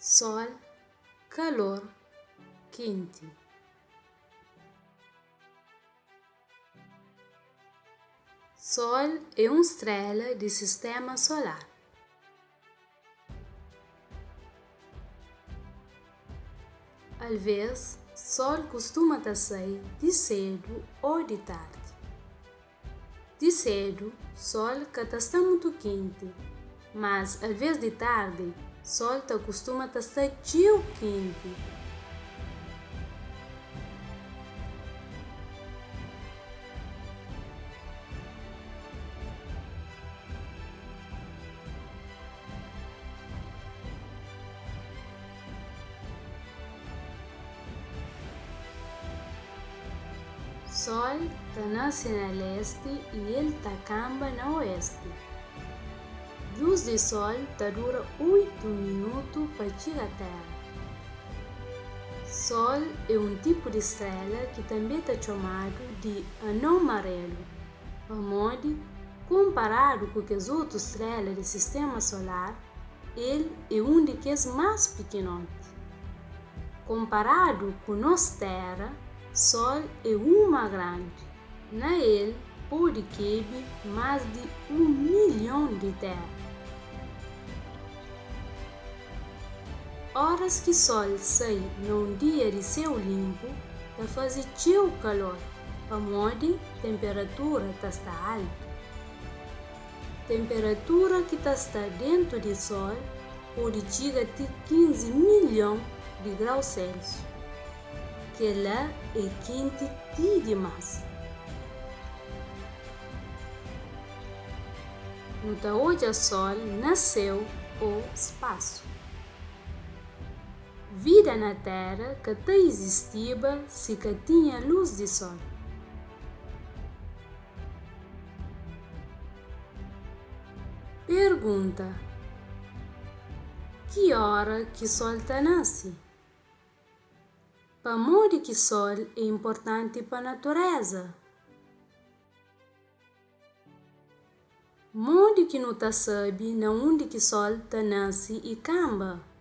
sol, calor, quente. Sol é uma estrela do sistema solar. Às vezes, sol costuma sair de cedo ou de tarde. De cedo, sol está muito quente, mas às vezes de tarde, sol costuma estar tão quente. Sol nasce na leste e ele acaba na oeste. Luz de sol dura 8 minutos para chegar à Terra. Sol é um tipo de estrela que também é chamado de anão amarelo, onde, comparado com as outras estrelas do sistema solar, ele é um dos mais pequenos. Comparado com nossa Terra, Sol é uma grande. Na ele pode caber mais de 1 milhão de terra. Horas que Sol sai num dia de céu limpo, faz teu calor, onde a temperatura está alta. Temperatura que está dentro do Sol pode chegar até 15 milhões de graus Celsius, que lá é quente demais. Não hoje o Sol nasceu ou espaço. Vida na Terra que até existia se que tinha luz de Sol. Pergunta: que hora que Sol nasce? Para modo que Sol é importante para a natureza. Modo que não sabe na onde que Sol nasce e camba.